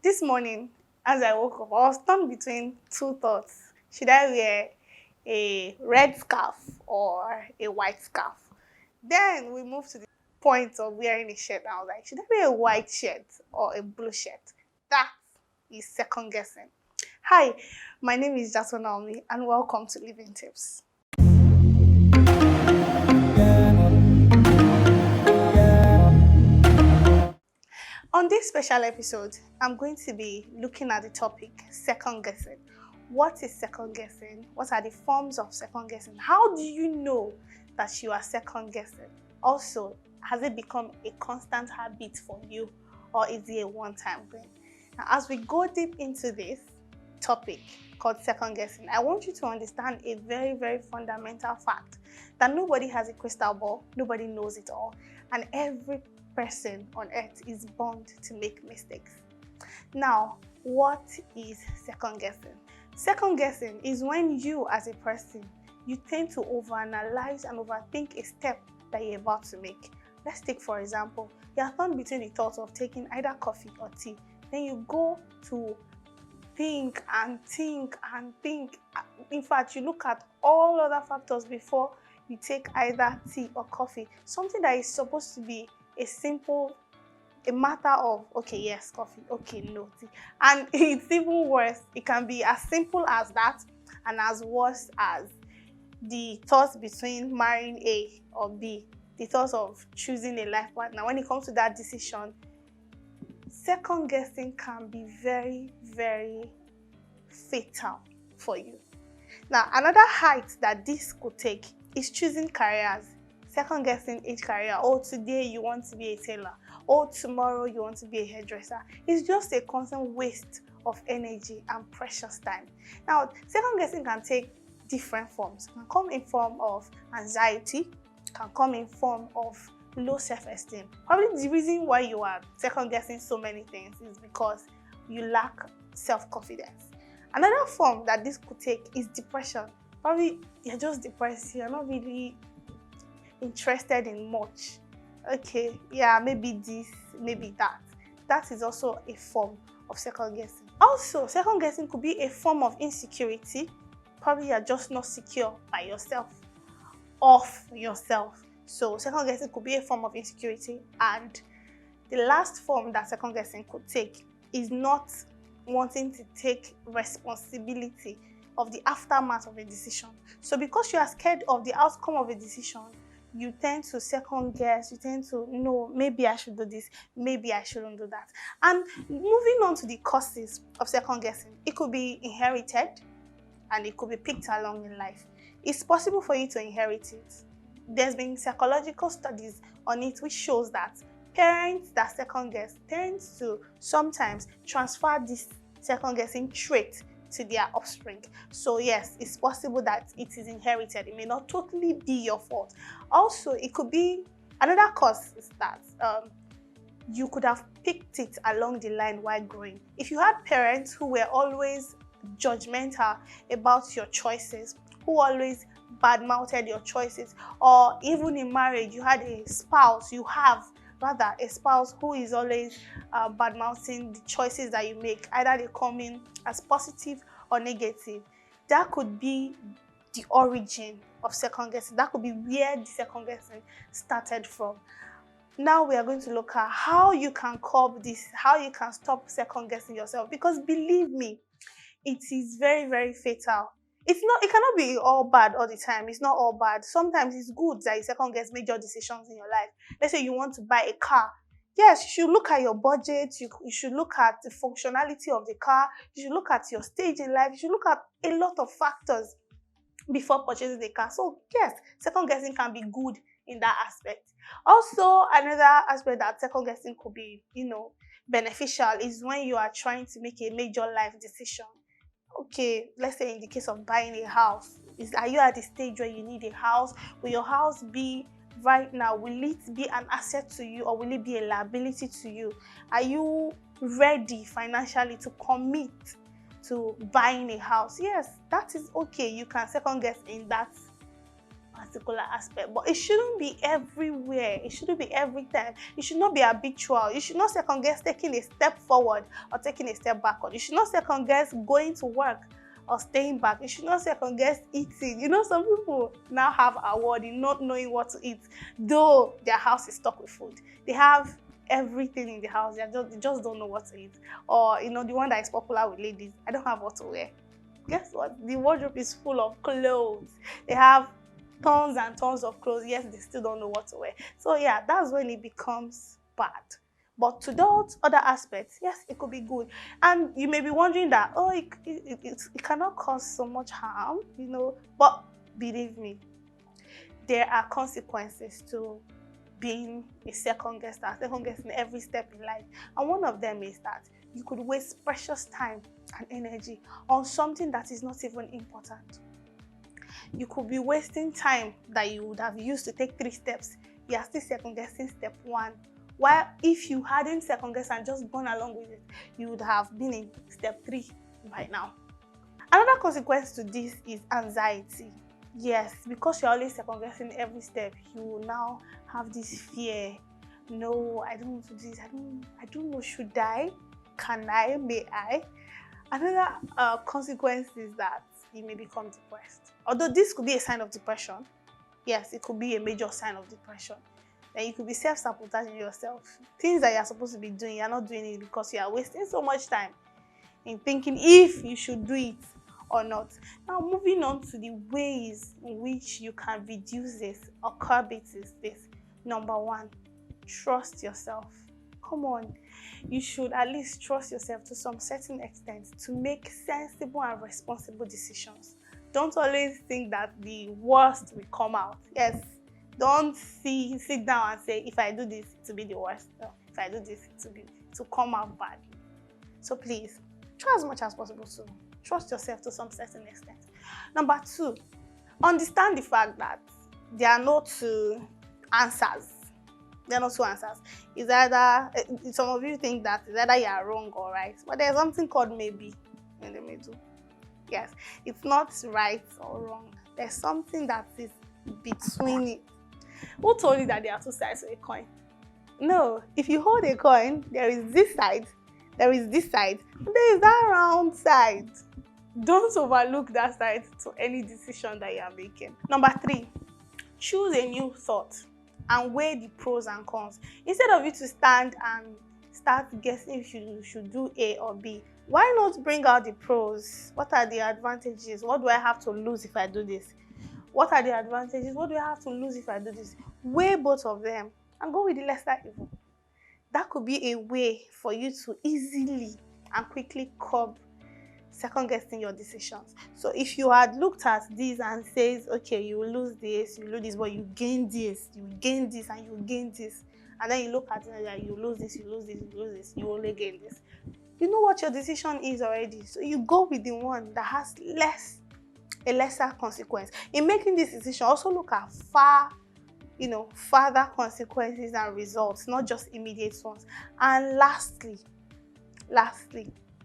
This morning, as I woke up, I was torn between two thoughts. Should I wear a red scarf or a white scarf? Then we moved to the point of wearing a shirt. I was like, should I wear a white shirt or a blue shirt? That is second guessing. Hi, my name is Jason Naomi, and welcome to Living Tips. On this special episode, I'm going to be looking at the topic second guessing. What is second guessing? What are the forms of second guessing? How do you know that you are second guessing? Also, has it become a constant habit for you, or is it a one-time thing? Now, as we go deep into this topic called second guessing, I want you to understand a very, very fundamental fact that nobody has a crystal ball, nobody knows it all, and every person on earth is born to make mistakes. Now, what is second guessing? Second guessing is when you as a person, you tend to overanalyze and overthink a step that you're about to make. Let's take for example, you're torn between the thought of taking either coffee or tea. Then you go to think and think and think. In fact, you look at all other factors before you take either tea or coffee. Something that is supposed to be a matter of, okay, yes, coffee, okay, no tea. And it's even worse. It can be as simple as that and as worse as the thoughts between marrying A or B, the thoughts of choosing a life partner. When it comes to that decision, second guessing can be very, very fatal for you. Now, another height that this could take is choosing careers. Second guessing each career. Oh, today you want to be a tailor. Oh, tomorrow you want to be a hairdresser. It's just a constant waste of energy and precious time. Now, second guessing can take different forms. It can come in form of anxiety, can come in form of low self-esteem. Probably the reason why you are second guessing so many things is because you lack self-confidence. Another form that this could take is depression. Probably you're just depressed. You're not really interested in much. Okay, yeah, maybe this, maybe that. That is also a form of second guessing. Also, second guessing could be a form of insecurity. Probably you're just not secure by yourself, of yourself. So second guessing could be a form of insecurity. And the last form that second guessing could take is not wanting to take responsibility of the aftermath of a decision. So because you are scared of the outcome of a decision, you tend to second guess, you tend to, no, maybe I should do this, maybe I shouldn't do that. And moving on to the causes of second guessing, it could be inherited and it could be picked along in life. It's possible for you to inherit it. There's been psychological studies on it which shows that parents that second guess tend to sometimes transfer this second guessing trait to their offspring. So yes, it's possible that it is inherited. It may not totally be your fault. Also, it could be another cause is that you could have picked it along the line while growing. If you had parents who were always judgmental about your choices, who always badmouthed your choices, or even in marriage you had a spouse, a spouse who is always bad-mouthing the choices that you make, either they come in as positive or negative, that could be the origin of second guessing. That could be where the second guessing started from. Now we are going to look at how you can curb this, how you can stop second guessing yourself, because believe me, it is very, very fatal. It cannot be all bad all the time. It's not all bad. Sometimes it's good that you second guess major decisions in your life. Let's say you want to buy a car. Yes, you should look at your budget. You should look at the functionality of the car. You should look at your stage in life. You should look at a lot of factors before purchasing the car. So yes, second guessing can be good in that aspect. Also, another aspect that second guessing could be, beneficial is when you are trying to make a major life decision. Okay, let's say in the case of buying a house, are you at the stage where you need a house? Will your house be right now? Will it be an asset to you, or will it be a liability to you? Are you ready financially to commit to buying a house? Yes, that is okay. You can second guess in that particular aspect, but it shouldn't be everywhere. It shouldn't be every time. It should not be habitual. You should not second guess taking a step forward or taking a step backward. You should not second guess going to work or staying back. You should not second guess eating. You know, some people now have award in not knowing what to eat, though their house is stocked with food. They have everything in the house, they just don't know what to eat. Or, you know, the one that is popular with ladies, I don't have what to wear. Guess what? The wardrobe is full of clothes. They have tons and tons of clothes, yes, they still don't know what to wear. So yeah, that's when it becomes bad. But to those other aspects, yes, it could be good. And you may be wondering that, oh, it cannot cause so much harm, you know. But believe me, there are consequences to being a second guessing every step in life. And one of them is that you could waste precious time and energy on something that is not even important. You could be wasting time that you would have used to take 3 steps. You are still second guessing step 1. While if you hadn't second guessed and just gone along with it, you would have been in step 3 by now. Another consequence to this is anxiety. Yes, because you're always second guessing every step, you will now have this fear. No, I don't want to do this. I don't know, should I? Can I? May I? Another consequence is that you may become depressed. Although this could be a sign of depression, yes, it could be a major sign of depression. Then you could be self-sabotaging yourself. Things that you're supposed to be doing, you're not doing it because you are wasting so much time in thinking if you should do it or not. Now, moving on to the ways in which you can reduce this or curb it is this. Number 1, trust yourself. Come on, you should at least trust yourself to some certain extent to make sensible and responsible decisions. Don't always think that the worst will come out. Yes, don't sit down and say, if I do this, it will be the worst. No, if I do this, it will come out badly. So please, try as much as possible to trust yourself to some certain extent. Number 2, understand the fact that there are no 2 answers. There are no 2 answers. It's either, some of you think that it's either you are wrong or right, but there's something called maybe in the middle. Yes, it's not right or wrong. There's something that is between it. Who told you that there are 2 sides to a coin? No, if you hold a coin, there is this side, there is this side, and there is that round side. Don't overlook that side to any decision that you are making. Number 3, choose a new thought and weigh the pros and cons. Instead of you to stand and start guessing if you should do A or B, why not bring out the pros? What are the advantages? What do I have to lose if I do this? What are the advantages? What do I have to lose if I do this? Weigh both of them and go with the lesser evil. That could be a way for you to easily and quickly curb second guessing your decisions. So if you had looked at this and says, okay, you will lose this, but you gain this, you gain this, and you gain this, and then you look at it and like, you lose this, you lose this, you lose this, you only gain this. You know what your decision is already, so you go with the one that has a lesser consequence. In making this decision, also look at further consequences and results, not just immediate ones. And lastly,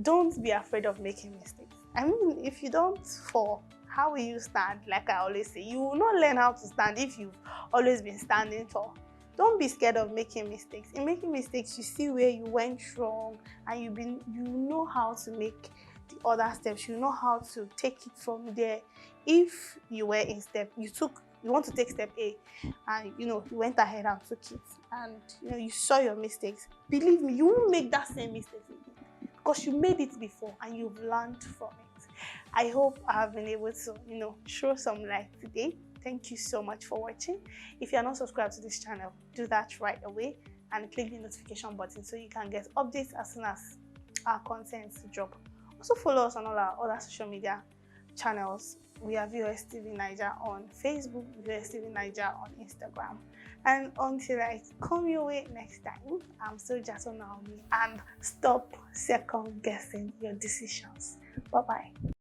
don't be afraid of making mistakes. I mean, if you don't fall, how will you stand? Like I always say, you will not learn how to stand if you've always been standing tall. Don't be scared of making mistakes. In making mistakes, you see where you went wrong, and you know how to make the other steps. You know how to take it from there. If you were in you want to take step A, and you went ahead and took it, and you saw your mistakes. Believe me, you won't make that same mistake again, because you made it before and you've learned from it. I hope I have been able to, throw some light today. Thank you so much for watching. If you are not subscribed to this channel, do that right away and click the notification button so you can get updates as soon as our content drop. Also follow us on all our other social media channels. We are VOS TV Naija on Facebook, VOS TV Naija on Instagram. And until I come your way next time, I'm still Jato Naomi, and stop second guessing your decisions. Bye-bye.